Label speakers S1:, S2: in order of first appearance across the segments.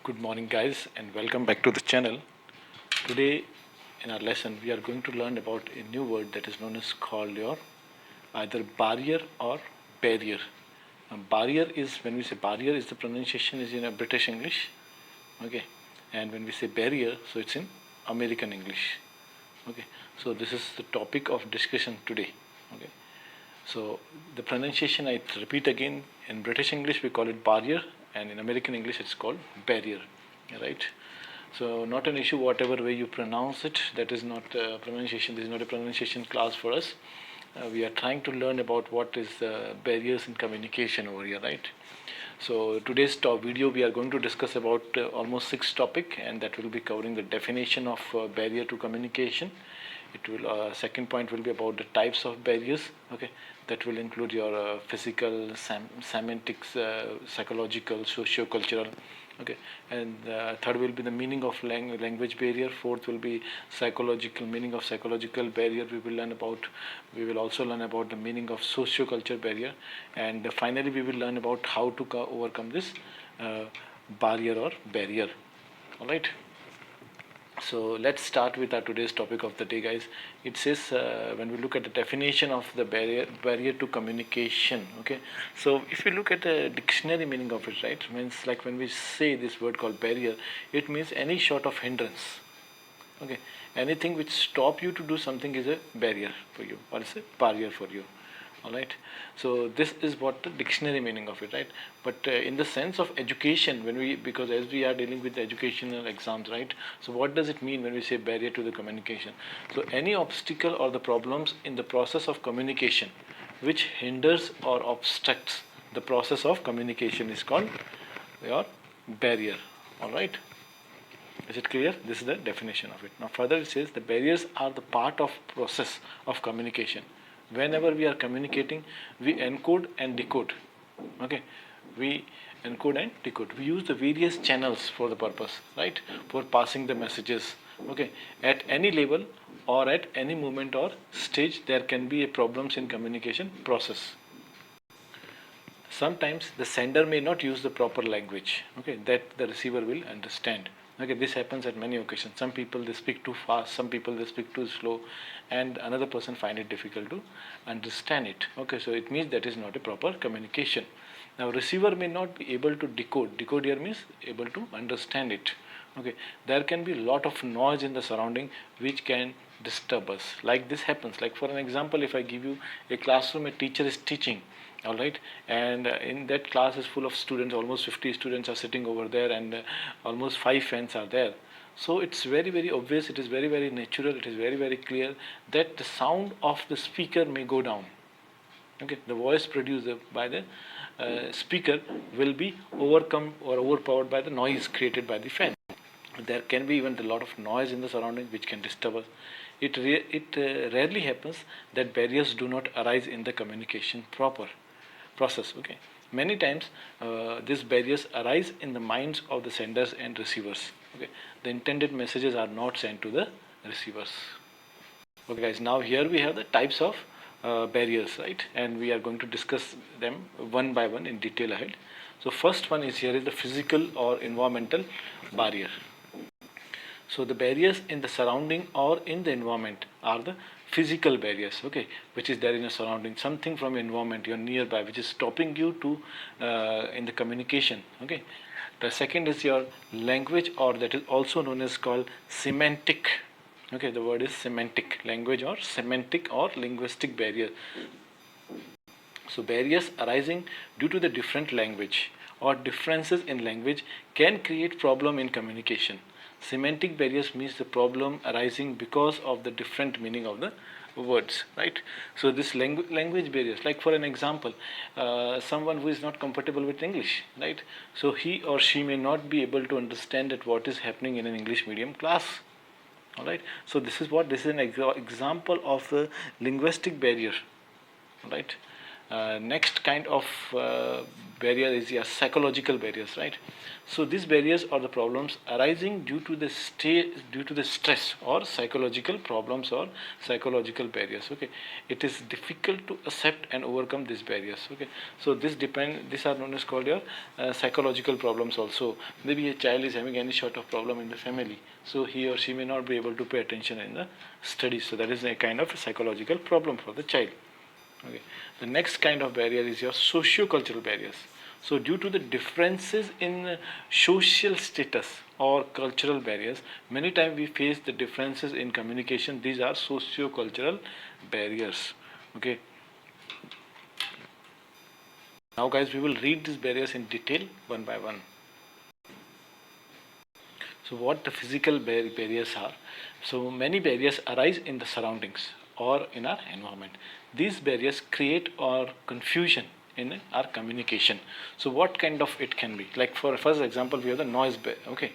S1: Good morning, guys, and welcome back to the channel. Today, in our lesson, we are going to learn about a new word that is known as called your either barrier or barrier. Barrier is when we say barrier, is the pronunciation is in a British English, okay, and when we say barrier, so it's in American English, okay. So this is the topic of discussion today, okay. So the pronunciation, I repeat again, in British English we call it barrier, and in American English it's called barrier, right? So not an issue whatever way you pronounce it. That is not pronunciation. This is not a pronunciation class for us. We are trying to learn about what is barriers in communication over here, right? So today's video we are going to discuss about almost 6 topic, and that will be covering the definition of barrier to communication. It will second point will be about the types of barriers, okay. That will include your physical, semantics, psychological, socio-cultural, okay. And third will be the meaning of language barrier. Fourth will be psychological meaning of psychological barrier. We will also learn about the meaning of socio-culture barrier, and finally we will learn about how to overcome this barrier or barrier. All right. So let's start with our today's topic of the day, guys. It says when we look at the definition of the barrier to communication, okay. So if you look at the dictionary meaning of it, right, means like when we say this word called barrier, it means any sort of hindrance, okay. Anything which stop you to do something is a barrier for you, or is a barrier for you. All right. So this is what the dictionary meaning of it, right? But in the sense of education, because as we are dealing with the educational exams, right? So what does it mean when we say barrier to the communication? So any obstacle or the problems in the process of communication which hinders or obstructs the process of communication is called your barrier. All right. Is it clear? This is the definition of it. Now further it says the barriers are the part of process of communication. Whenever we are communicating, we encode and decode, okay. We encode and decode. We use the various channels for the purpose, right, for passing the messages, okay. At any level or at any moment or stage there can be a problems in communication process. Sometimes the sender may not use the proper language, okay, that the receiver will understand. Okay, this happens at many occasions. Some people they speak too fast, some people they speak too slow, and another person find it difficult to understand it. Okay, so it means that is not a proper communication. Now receiver may not be able to decode. Decode here means able to understand it. Okay, there can be a lot of noise in the surrounding which can disturb us. Like this happens. Like for an example, if I give you a classroom, a teacher is teaching, all right, and in that class is full of students, almost 50 students are sitting over there, and almost 5 fans are there. So it's very obvious, it is very natural, it is very clear that the sound of the speaker may go down, okay. The voice produced by the speaker will be overcome or overpowered by the noise created by the fan. There can be even a lot of noise in the surrounding which can disturb us. It rarely happens that barriers do not arise in the communication process, okay. Many times these barriers arise in the minds of the senders and receivers, okay. The intended messages are not sent to the receivers. Okay, guys, now here we have the types of barriers, right, and we are going to discuss them one by one in detail ahead. So first one is here is the physical or environmental barrier. So the barriers in the surrounding or in the environment are the physical barriers, okay, which is there in the surrounding, something from environment, you're nearby, which is stopping you to in the communication, okay. The second is your language, or that is also known as called semantic, okay. The word is semantic, language or semantic or linguistic barrier. So barriers arising due to the different language or differences in language can create problem in communication. Semantic barriers means the problem arising because of the different meaning of the words, right? So this language barriers, like for an example, someone who is not comfortable with English, right? So he or she may not be able to understand that what is happening in an English medium class. All right. So this is an example of a linguistic barrier. All right. Next kind of barrier is your psychological barriers, right? So these barriers are the problems arising due to the stress or psychological problems or psychological barriers. Okay, it is difficult to accept and overcome these barriers. Okay, so these are known as called your psychological problems also. Maybe a child is having any sort of problem in the family, so he or she may not be able to pay attention in the studies. So that is a kind of psychological problem for the child. Okay. The next kind of barrier is your socio-cultural barriers. So due to the differences in social status or cultural barriers, many times we face the differences in communication. These are socio-cultural barriers. Okay. Now guys, we will read these barriers in detail one by one. So what the physical barriers are? So many barriers arise in the surroundings or in our environment. These barriers create or confusion in our communication. So what kind of it can be? Like for first example, we have the noise. Okay,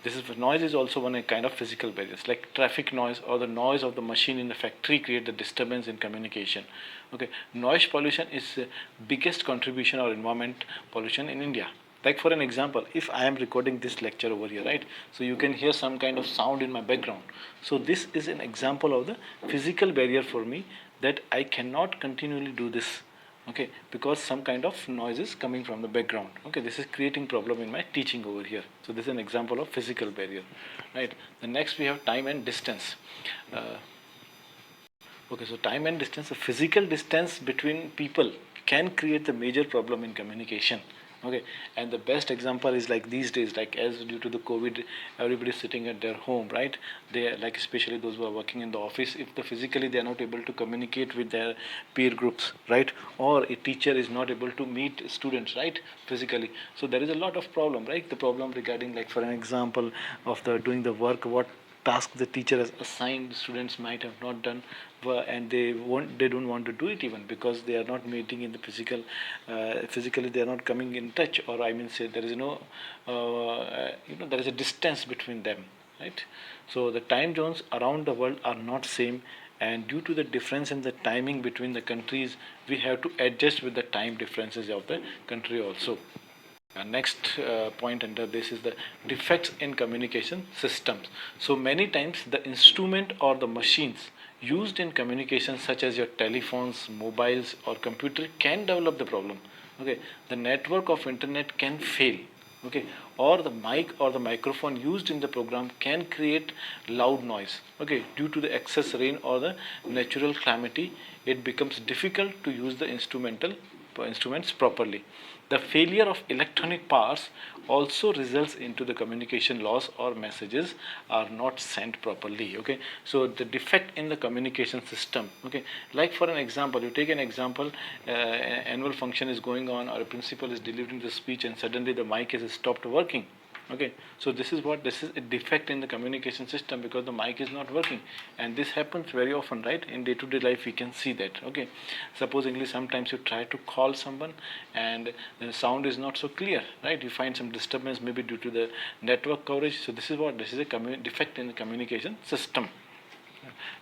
S1: this is noise is also one kind of physical barriers. Like traffic noise or the noise of the machine in the factory create the disturbance in communication. Okay, noise pollution is the biggest contribution or environment pollution in India. Like for an example, if I am recording this lecture over here, right, so you can hear some kind of sound in my background. So this is an example of the physical barrier for me, that I cannot continually do this, okay, because some kind of noise is coming from the background. Okay, this is creating problem in my teaching over here. So this is an example of physical barrier, right? The next we have time and distance. Okay, so time and distance, the physical distance between people can create the major problem in communication. Okay, and the best example is like these days, like as due to the COVID, everybody is sitting at their home, right? They like, especially those who are working in the office, if the physically they are not able to communicate with their peer groups, right? Or a teacher is not able to meet students, right? Physically, so there is a lot of problem, right? The problem regarding, like for an example of the doing the work, what task the teacher has assigned, students might have not done, and they don't want to do it even because they are not meeting in the physically they are not coming in touch, or I mean say there is no there is a distance between them, right? So the time zones around the world are not same, and due to the difference in the timing between the countries, we have to adjust with the time differences of the country also. Next point under this is the defects in communication systems. So many times the instrument or the machines used in communication, such as your telephones, mobiles, or computer, can develop the problem. Okay, the network of internet can fail. Okay, or the mic or the microphone used in the program can create loud noise. Okay, due to the excess rain or the natural calamity, it becomes difficult to use the instruments properly. The failure of electronic parts also results into the communication loss, or messages are not sent properly. Okay, so the defect in the communication system. Okay, like for an example, you take an example, annual function is going on, or a principal is delivering the speech, and suddenly the mic has stopped working. Okay, so this is a defect in the communication system, because the mic is not working, and this happens very often, right? In day-to-day life we can see that. Okay, supposingly sometimes you try to call someone and the sound is not so clear, right? You find some disturbance, maybe due to the network coverage. So this is a defect in the communication system.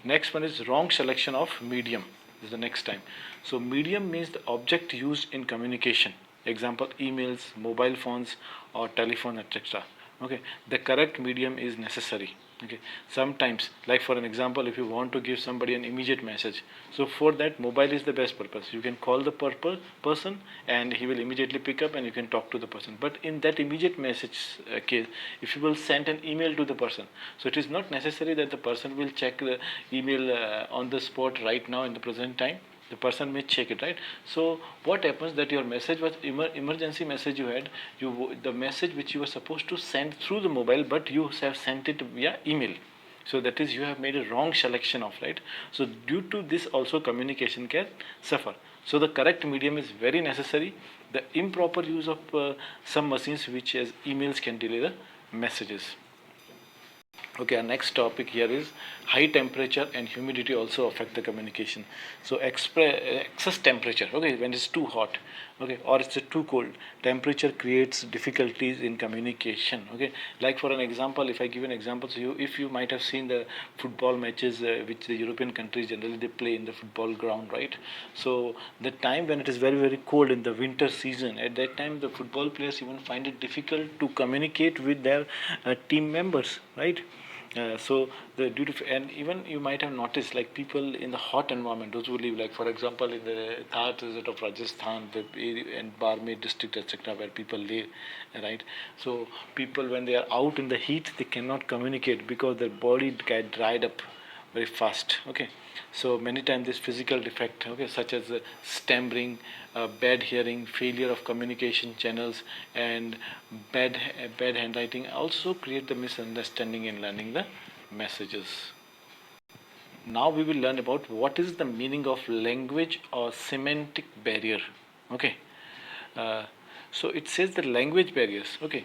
S1: Next one is wrong selection of medium. This is the next time. So medium means the object used in communication. Example, emails, mobile phones, or telephone, etc. Okay, the correct medium is necessary. Okay, sometimes, like for an example, if you want to give somebody an immediate message, so for that mobile is the best purpose. You can call the person and he will immediately pick up and you can talk to the person. But in that immediate message case, if you will send an email to the person, so it is not necessary that the person will check the email on the spot right now in the present time. The person may check it, right? So what happens, that your message was emergency message you had, the message which you were supposed to send through the mobile, but you have sent it via email. So that is, you have made a wrong selection of, right? So due to this also communication can suffer. So the correct medium is very necessary. The improper use of some machines, which as emails, can delay the messages. Okay, our next topic here is high temperature and humidity also affect the communication. So excess temperature, okay, when it's too hot, okay, or it's too cold. Temperature creates difficulties in communication, okay. Like for an example, if I give an example to you, if you might have seen the football matches which the European countries generally they play in the football ground, right? So the time when it is very very cold in the winter season, at that time the football players even find it difficult to communicate with their team members, right? So the due to, and even you might have noticed like people in the hot environment, those who live like for example in the Thar desert of Rajasthan, the and Barmer district, etc., where people live, right? So people when they are out in the heat, they cannot communicate because their body get dried up very fast, okay. So many times this physical defect, okay, such as stammering, bad hearing, failure of communication channels, and bad handwriting also create the misunderstanding in learning the messages. Now we will learn about what is the meaning of language or semantic barrier, okay. uh, so it says that language barriers, okay,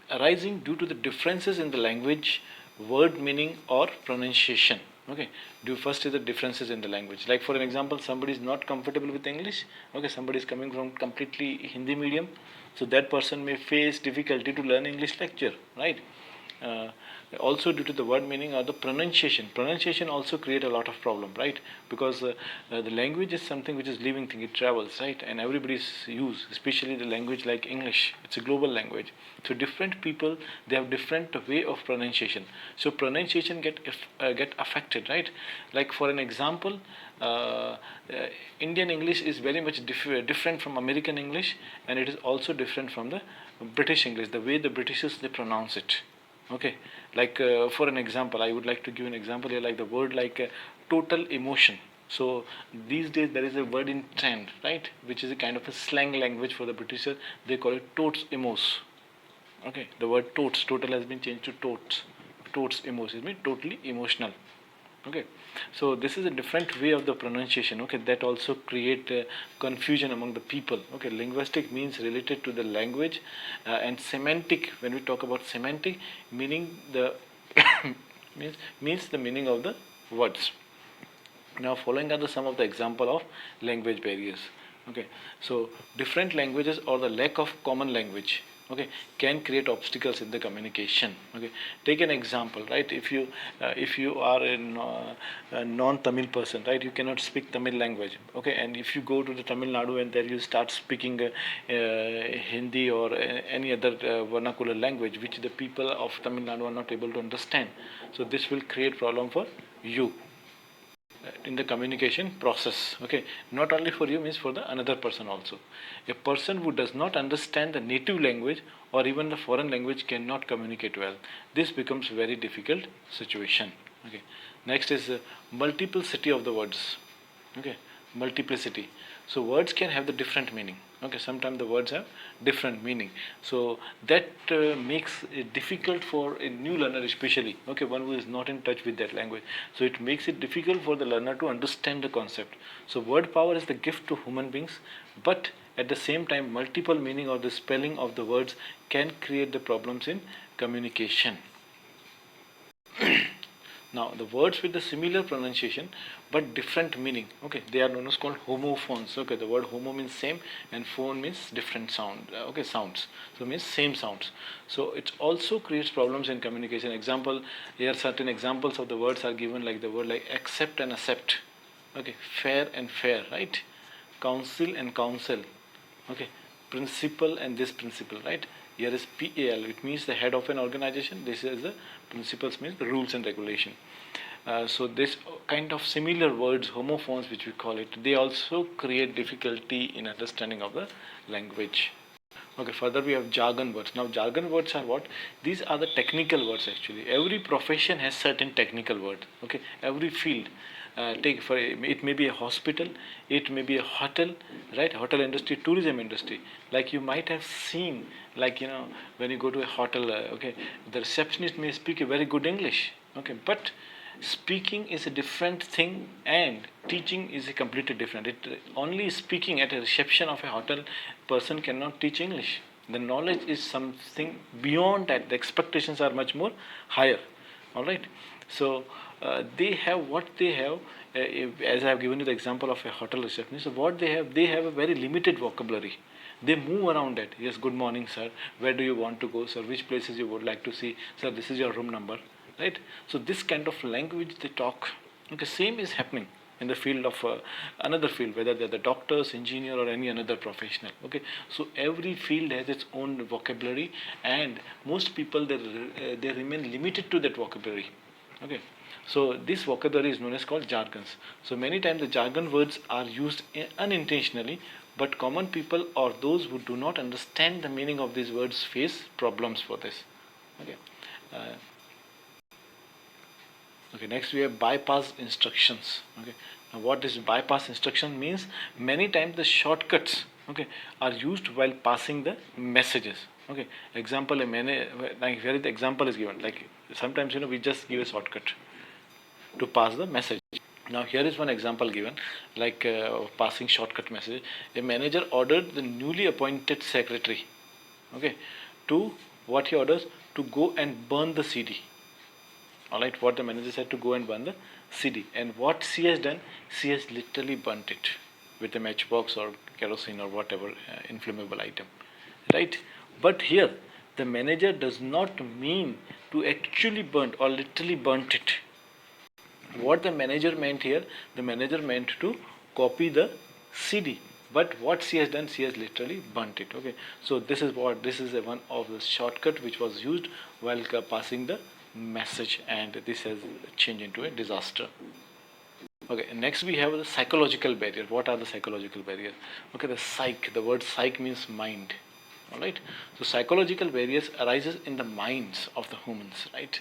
S1: arising due to the differences in the language, word meaning or pronunciation, okay. Do first is the differences in the language. Like for an example, somebody is not comfortable with English, okay, somebody is coming from completely Hindi medium, so that person may face difficulty to learn English lecture, right? uh, Also due to the word meaning or the pronunciation also create a lot of problem, right? Because the language is something which is living thing, it travels, right? And everybody's use, especially the language like English, it's a global language, so different people they have different way of pronunciation, so pronunciation get affected, right? Like for an example, uh, uh, Indian English is very much different from American English, and it is also different from the British English, the way the Britishers they pronounce it, okay. Like for an example, I would like to give an example here, like the word like total emotion. So these days there is a word in trend, right, which is a kind of a slang language for the Britishers. They call it totes emos, okay. The word totes, total has been changed to totes emos, it means totally emotional, okay. So this is a different way of the pronunciation, okay, that also create confusion among the people, okay. Linguistic means related to the language, and semantic, when we talk about semantic, meaning the means the meaning of the words. Now following are the some of the example of language barriers, okay. So different languages or the lack of common language, okay, can create obstacles in the communication, okay. Take an example, right? If you are a non-Tamil person, right, you cannot speak Tamil language, okay, and if you go to the Tamil Nadu and there you start speaking Hindi or any other vernacular language which the people of Tamil Nadu are not able to understand, so this will create problem for you in the communication process, okay. Not only for you, means for the another person also. A person who does not understand the native language or even the foreign language cannot communicate well. This becomes very difficult situation, okay. Next is multiplicity of the words, okay. Multiplicity, so words can have the different meaning, okay. Sometimes the words have different meaning, so that makes it difficult for a new learner especially, okay, one who is not in touch with that language, so it makes it difficult for the learner to understand the concept. So word power is the gift to human beings, but at the same time multiple meaning or the spelling of the words can create the problems in communication. Now, the words with the similar pronunciation but different meaning, okay, they are known as called homophones. Okay, the word homo means same and phone means different sound. Okay, sounds. So it means same sounds. So it also creates problems in communication. Example, here certain examples of the words are given, like the word like accept and accept. Okay, fair and fair, right? Council and counsel. Okay, principle and this principle, right? Here is PAL, it means the head of an organization. This is the principles, means the rules and regulation. So this kind of similar words, homophones which we call it, they also create difficulty in understanding of the language. Okay, further we have jargon words. Now jargon words are what? These are the technical words actually. Every profession has certain technical words. Okay, every field. Take for it may be a hospital, it may be a hotel, right? Hotel industry, tourism industry. Like you might have seen, like when you go to a hotel, okay, the receptionist may speak a very good English, okay, but speaking is a different thing and teaching is a completely different. It only speaking at a reception of a hotel person cannot teach English. The knowledge is something beyond that. The expectations are much more higher. All right. So they have what they have. As I have given you the example of a hotel receptionist, so what they have a very limited vocabulary. They move around that. Yes, good morning, sir. Where do you want to go, sir? Which places you would like to see, sir? This is your room number, right? So this kind of language they talk. Okay, same is happening in the field of another field, whether they're the doctors, engineer, or any another professional. Okay, so every field has its own vocabulary, and most people they remain limited to that vocabulary. Okay, so this vocabulary is known as called jargons. So many times the jargon words are used unintentionally, but common people or those who do not understand the meaning of these words face problems for this. Okay. Uh, okay, next we have bypass instructions. Okay, now what is bypass instruction means? Many times the shortcuts, okay, are used while passing the messages. Okay, example, like here the example is given. Like sometimes we just give a shortcut to pass the message. Now here is one example given, like passing shortcut message. A manager ordered the newly appointed secretary, okay, to what he orders, to go and burn the CD. All right, what the manager said, to go and burn the CD, and what she has done, she has literally burnt it with a matchbox or kerosene or whatever inflammable item, right? But here the manager does not mean to actually burn or literally burnt it. What the manager meant here, the manager meant to copy the CD, but what she has done, she has literally burnt it. Okay, so this is one of the shortcut which was used while passing the message, and this has changed into a disaster. Okay, next we have the psychological barrier. What are the psychological barriers? Okay, the word psych means mind. All right, so psychological barriers arises in the minds of the humans, right?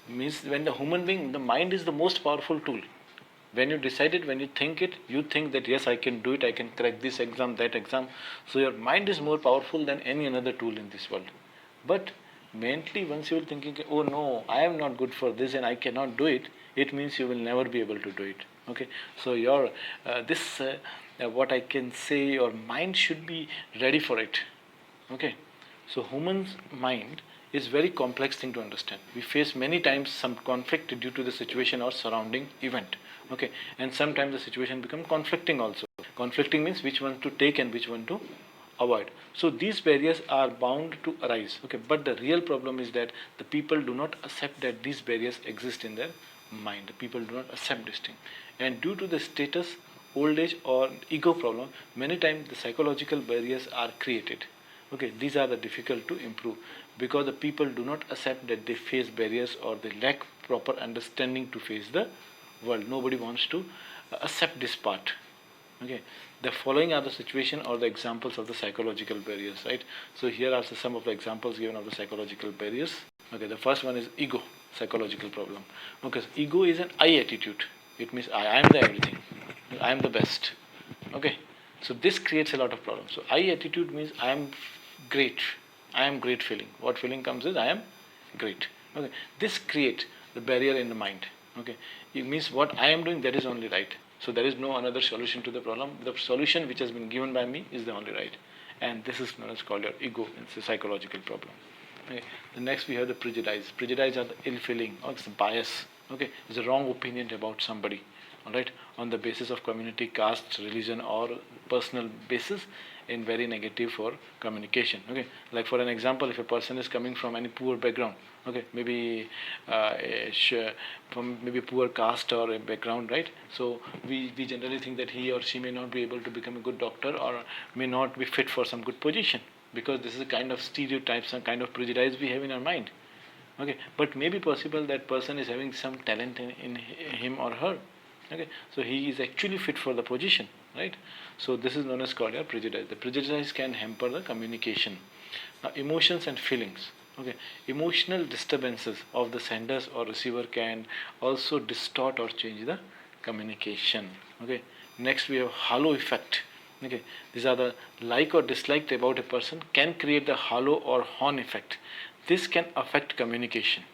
S1: Means when the human being, the mind is the most powerful tool. When you decide it, when you think it, you think that yes, I can do it, I can crack this exam, that exam. So your mind is more powerful than any another tool in this world. But mentally, once you are thinking, oh no, I am not good for this and I cannot do it, it means you will never be able to do it. Okay, so your what I can say, your mind should be ready for it. Okay, so human's mind is very complex thing to understand. We face many times some conflict due to the situation or surrounding event. Okay, and sometimes the situation become conflicting also. Conflicting means which one to take and which one to avoid. So these barriers are bound to arise. Okay, but the real problem is that the people do not accept that these barriers exist in their mind. The people do not accept this thing, and due to the status, old age, or ego problem, many times the psychological barriers are created. Okay, these are the difficult to improve because the people do not accept that they face barriers or they lack proper understanding to face the world. Nobody wants to accept this part. Okay, the following are the situation or the examples of the psychological barriers, right? So here are some of the examples given of the psychological barriers. Okay, the first one is ego, psychological problem. Okay, so ego is an I attitude. It means I am the everything, I am the best. Okay, so this creates a lot of problems. So I attitude means I am great, I am great feeling. What feeling comes is I am great. Okay, this creates the barrier in the mind. Okay, it means what I am doing, that is only right. So there is no another solution to the problem. The solution which has been given by me is the only right, and this is known as called your ego. It's a psychological problem. Okay. The next we have the prejudice. Prejudice are the ill feeling or it's a bias. Okay, it's a wrong opinion about somebody. All right, on the basis of community, caste, religion, or personal basis, in very negative for communication. Okay, like for an example, if a person is coming from any poor background, okay, maybe from maybe poor caste or a background, right? So we generally think that he or she may not be able to become a good doctor or may not be fit for some good position, because this is a kind of stereotype, some kind of prejudice we have in our mind. Okay, but maybe possible that person is having some talent in him or her. Okay, so he is actually fit for the position, right? So this is known as called your prejudice. The prejudice can hamper the communication. Now emotions and feelings. Okay, emotional disturbances of the senders or receiver can also distort or change the communication. Okay, next we have halo effect. Okay, these are the like or disliked about a person can create the halo or horn effect. This can affect communication.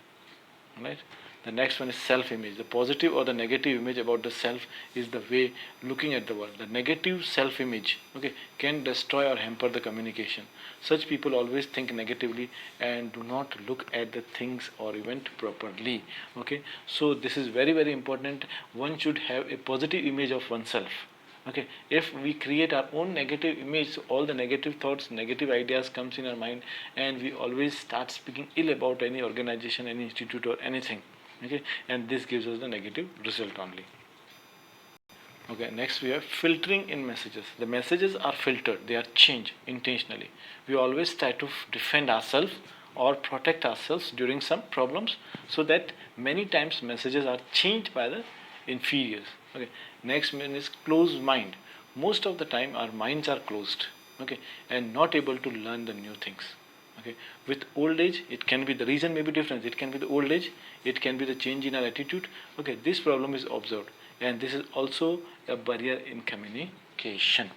S1: Right. The next one is self-image. The positive or the negative image about the self is the way looking at the world. The negative self-image, okay, can destroy or hamper the communication. Such people always think negatively and do not look at the things or event properly. Okay, so this is very very important. One should have a positive image of oneself. Okay, if we create our own negative image, so all the negative thoughts, negative ideas comes in our mind, and we always start speaking ill about any organization, any institute, or anything. Okay, and this gives us the negative result only. Okay, next we have filtering in messages. The messages are filtered, they are changed intentionally. We always try to defend ourselves or protect ourselves during some problems, so that many times messages are changed by the inferiors. Okay, next one is closed mind. Most of the time our minds are closed, okay, and not able to learn the new things. Okay, with old age it can be, the reason may be different, it can be the old age, it can be the change in our attitude. Okay, this problem is observed, and this is also a barrier in communication.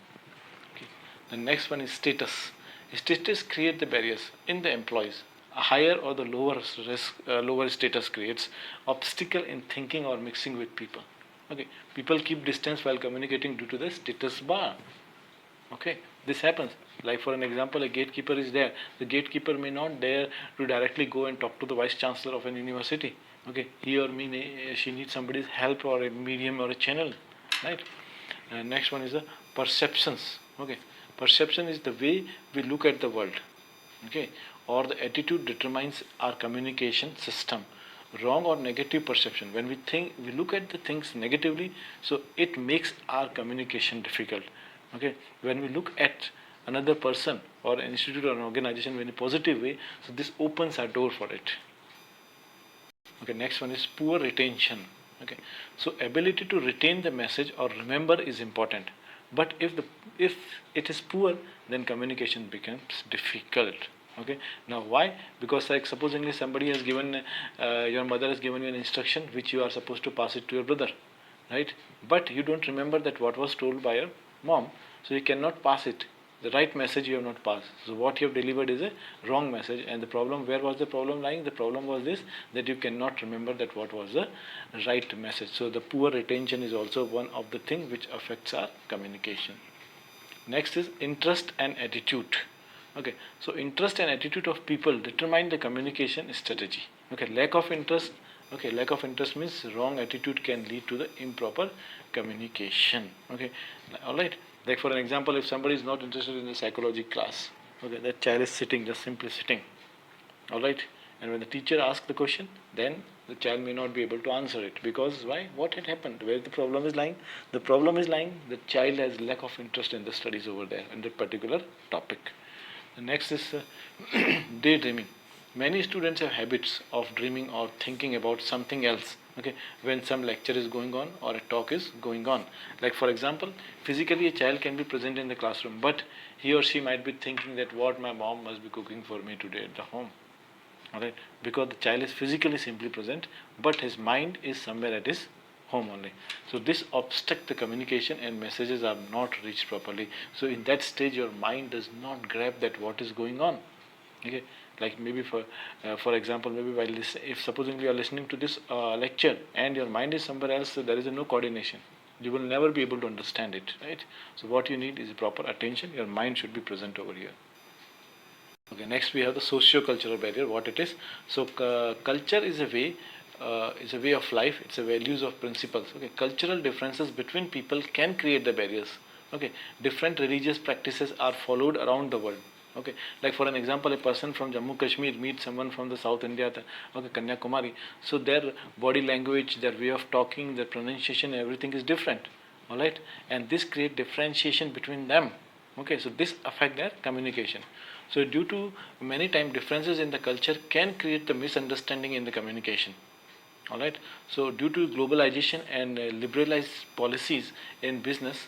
S1: Okay. The next one is status. Status create the barriers in the employees. A higher or the lower risk, lower status creates obstacle in thinking or mixing with people. Okay, people keep distance while communicating due to the status bar. Okay, this happens. Like for an example, a gatekeeper is there. The gatekeeper may not dare to directly go and talk to the vice chancellor of an university. Okay, he or she needs somebody's help or a medium or a channel, right? Next one is the perceptions. Okay, perception is the way we look at the world. Okay, or the attitude determines our communication system. Wrong or negative perception, when we look at the things negatively, so it makes our communication difficult. Okay, when we look at another person or an institute or an organization in a positive way, so this opens our door for it. Okay, next one is poor retention. Okay, so ability to retain the message or remember is important, but if it is poor, then communication becomes difficult. Okay, now why? Because like supposedly somebody has given, your mother has given you an instruction which you are supposed to pass it to your brother, right? But you don't remember that what was told by your mom, so you cannot pass it. The right message you have not passed. So what you have delivered is a wrong message. And the problem, where was the problem lying? The problem was this, that you cannot remember that what was the right message. So the poor retention is also one of the things which affects our communication. Next is interest and attitude. Okay, so interest and attitude of people determine the communication strategy. Okay, lack of interest. Okay, lack of interest means wrong attitude can lead to the improper communication. Okay, all right. Like for an example, if somebody is not interested in the psychology class, okay, that child is sitting, just simply sitting. All right, and when the teacher asks the question, then the child may not be able to answer it, because why? What had happened? Where the problem is lying? The problem is lying, the child has lack of interest in the studies over there in that particular topic. The next is daydreaming. Many students have habits of dreaming or thinking about something else. Okay, when some lecture is going on or a talk is going on. Like for example, physically a child can be present in the classroom, but he or she might be thinking that what my mom must be cooking for me today at the home. Alright, because the child is physically simply present, but his mind is somewhere at his home only. So this obstructs the communication and messages are not reached properly. So in that stage, your mind does not grab that what is going on. Okay, like maybe for example, maybe while if supposing you are listening to this lecture and your mind is somewhere else, so there is no coordination. You will never be able to understand it, right? So what you need is proper attention. Your mind should be present over here. Okay, next we have the socio-cultural barrier. What it is? So culture is a way of life. It's a values of principles. Okay, cultural differences between people can create the barriers. Okay, different religious practices are followed around the world. Okay, like for an example, a person from Jammu Kashmir meets someone from the South India, okay, Kanyakumari. So their body language, their way of talking, their pronunciation, everything is different. All right, and this create differentiation between them. Okay, so this affect their communication. So due to many time differences in the culture can create the misunderstanding in the communication. All right, so due to globalization and liberalized policies in business,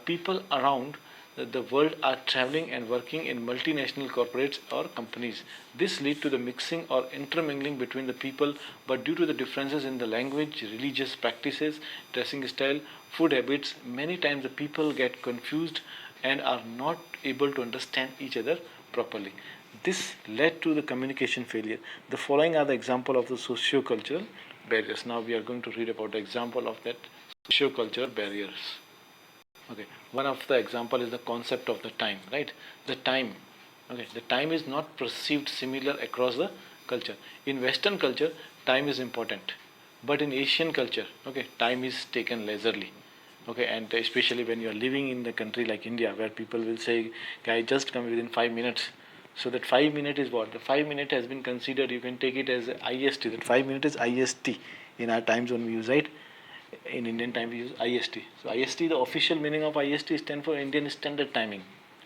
S1: people around the world are traveling and working in multinational corporates or companies. This lead to the mixing or intermingling between the people, but due to the differences in the language, religious practices, dressing style, food habits, many times the people get confused and are not able to understand each other properly. This led to the communication failure. The following are the example of the socio-cultural barriers. Now we are going to read about the example of that socio-cultural barriers. Okay, one of the example is the concept of the time, right? The time. Okay, the time is not perceived similar across the culture. In Western culture, time is important, but in Asian culture, okay, time is taken leisurely. Okay, and especially when you are living in the country like India, where people will say, "I just come within 5 minutes." So that 5 minute is what? The 5 minute has been considered. You can take it as IST. That 5 minute is IST in our time zone we use, right? In Indian time we use IST. So IST, the official meaning of IST stand for Indian Standard Timing.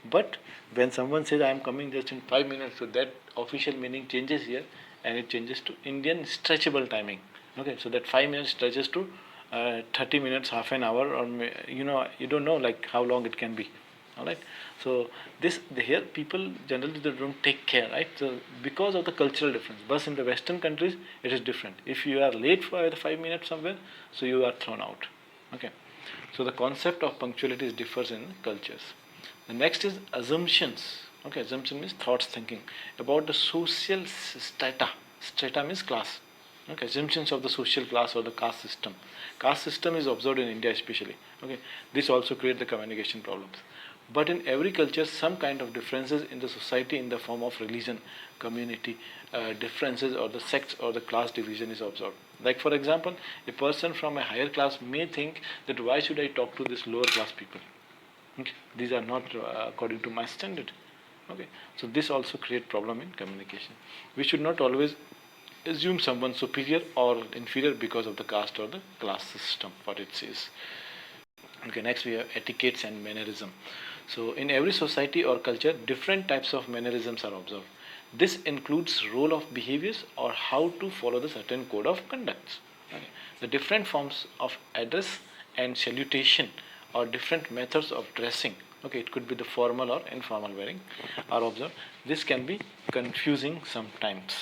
S1: But when someone says I am coming just in 5 minutes, so that official meaning changes here, and it changes to Indian stretchable timing. Okay, so that 5 minutes stretches to 30 minutes, half an hour, or you don't know like how long it can be. All right. So here people generally they don't take care, right? So because of the cultural difference, but in the Western countries it is different. If you are late for 5 minutes somewhere, so you are thrown out. Okay. So the concept of punctuality differs in cultures. The next is assumptions. Okay, assumption means thoughts, thinking about the social strata. Strata means class. Okay, assumptions of the social class or the caste system. Caste system is observed in India especially. Okay, this also creates the communication problems. But in every culture, some kind of differences in the society in the form of religion, community differences, or the sex or the class division is observed. Like for example, a person from a higher class may think that why should I talk to this lower class people? Okay, these are not according to my standard. Okay, so this also create problem in communication. We should not always assume someone superior or inferior because of the caste or the class system, what it says. Okay, next we have etiquettes and mannerism. So in every society or culture, different types of mannerisms are observed. This includes role of behaviors or how to follow the certain code of conduct. Okay. The different forms of address and salutation or different methods of dressing. Okay, it could be the formal or informal wearing are observed. This can be confusing sometimes.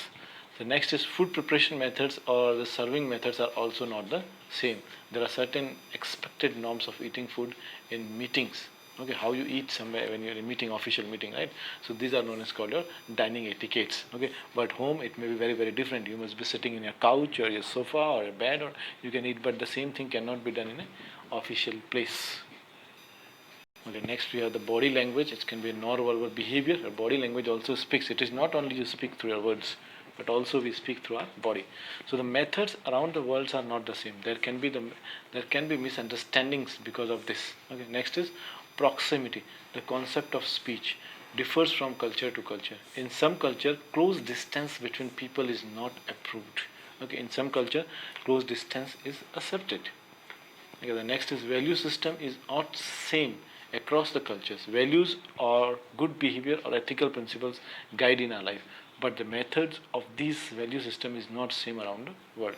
S1: The next is food preparation methods or the serving methods are also not the same. There are certain expected norms of eating food in meetings. Okay, how you eat somewhere when you're in meeting, official meeting, right? So these are known as called your dining etiquettes. Okay, but home it may be very very different. You must be sitting in your couch or your sofa or a bed, or you can eat, but the same thing cannot be done in an official place. Okay, next we have the body language. It can be a non-verbal behavior. Our body language also speaks. It is not only you speak through your words, but also we speak through our body. So the methods around the world are not the same. There can be misunderstandings because of this. Okay, next is proximity. The concept of speech differs from culture to culture. In some culture, close distance between people is not approved. Okay, in some culture, close distance is accepted. Okay, the next is value system is not same across the cultures. Values or good behavior or ethical principles guide in our life, but the methods of this value system is not same around the world.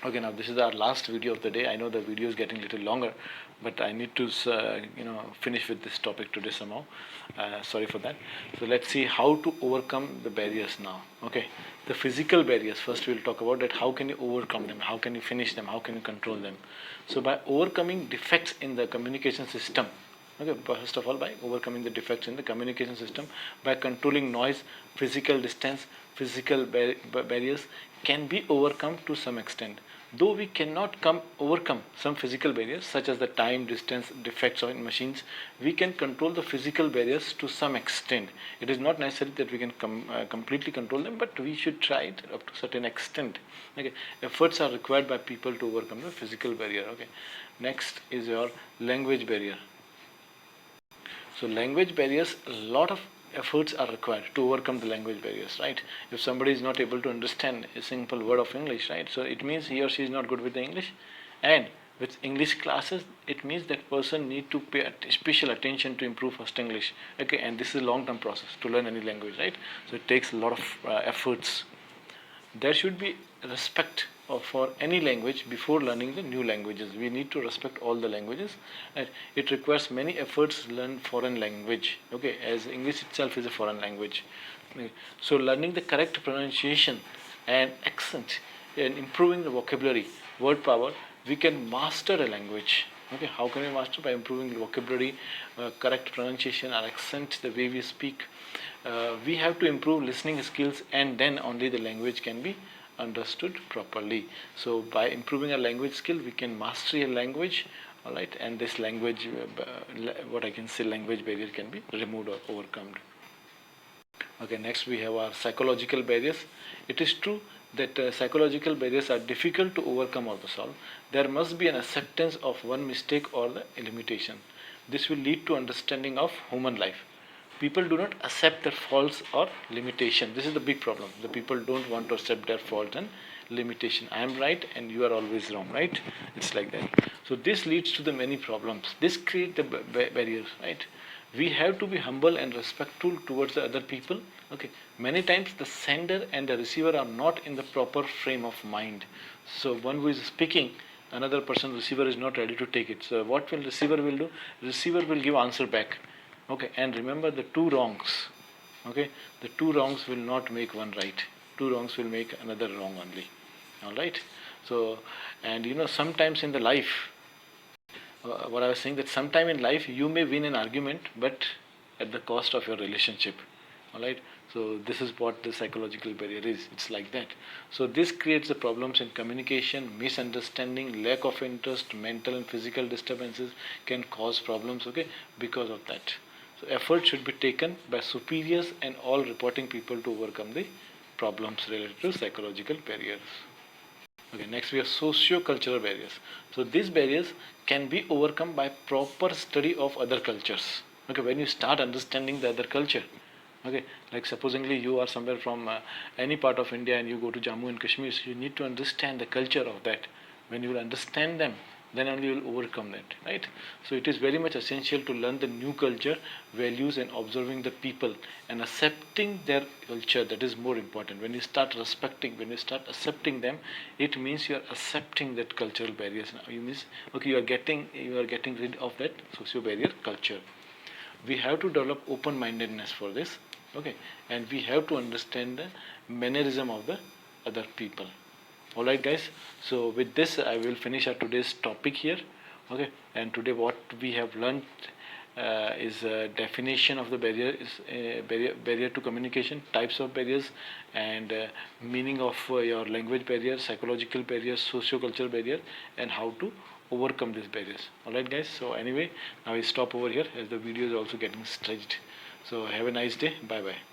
S1: Okay, now this is our last video of the day. I know the video is getting a little longer, but I need to finish with this topic today somehow. Sorry for that. So let's see how to overcome the barriers now. Okay, the physical barriers. First, we'll talk about that. How can you overcome them? How can you finish them? How can you control them? So by overcoming defects in the communication system. Okay, first of all, by overcoming the defects in the communication system, by controlling noise, physical distance, physical barriers can be overcome to some extent. Though we cannot overcome some physical barriers such as the time, distance, defects in machines, we can control the physical barriers to some extent. It is not necessary that we can completely control them, but we should try it up to a certain extent. Okay, efforts are required by people to overcome the physical barrier. Okay, next is your language barrier. So language barriers, a lot of efforts are required to overcome the language barriers, right? If somebody is not able to understand a simple word of English, right? So it means he or she is not good with the English. And with English classes, it means that person need to pay special attention to improve first English. Okay, and this is a long-term process to learn any language, right? So it takes a lot of efforts. There should be respect for any language before learning the new languages. We need to respect all the languages. And it requires many efforts to learn foreign language. Okay, as English itself is a foreign language. Okay. So learning the correct pronunciation and accent and improving the vocabulary, word power, we can master a language. Okay, how can we master? By improving the vocabulary, correct pronunciation, our accent, the way we speak. We have to improve listening skills, and then only the language can be understood properly. So by improving our language skill, we can master a language, all right, and this language, what I can say, language barrier can be removed or overcome. Okay, next we have our psychological barriers. It is true that psychological barriers are difficult to overcome or to solve, there must be an acceptance of one mistake or the limitation. This will lead to understanding of human life. People do not accept their faults or limitation. This is the big problem. The people don't want to accept their fault and limitation. I am right and you are always wrong, right? It's like that. So this leads to the many problems. This creates the barriers, right? We have to be humble and respectful towards the other people. Okay, many times the sender and the receiver are not in the proper frame of mind. So one who is speaking, another person, receiver, is not ready to take it. So what will receiver will do? Receiver will give answer back. Okay, and remember the two wrongs. Okay, the two wrongs will not make one right. Two wrongs will make another wrong only. All right. So, and sometimes in the life, what I was saying, that sometime in life you may win an argument, but at the cost of your relationship. All right. So this is what the psychological barrier is. It's like that. So this creates the problems in communication, misunderstanding, lack of interest, mental and physical disturbances can cause problems. Okay, because of that. So effort should be taken by superiors and all reporting people to overcome the problems related to psychological barriers. Okay, next we have socio-cultural barriers. So these barriers can be overcome by proper study of other cultures. Okay, when you start understanding the other culture, okay, like supposingly you are somewhere from any part of India and you go to Jammu and Kashmir, so you need to understand the culture of that. When you will understand them, then only you will overcome that, right? So it is very much essential to learn the new culture, values, and observing the people and accepting their culture. That is more important. When you start respecting, when you start accepting them, it means you are accepting that cultural barriers. Now you means, okay, you are getting rid of that socio barrier culture. We have to develop open-mindedness for this. Okay, and we have to understand the mannerism of the other people. All right, guys, so with this I will finish our today's topic here. Okay, and today what we have learned is a definition of the barrier, is barrier to communication, types of barriers, and meaning of your language barrier, psychological barrier, socio-cultural barrier, and how to overcome these barriers. All right, guys, so anyway, now I stop over here as the video is also getting stretched. So have a nice day. Bye bye.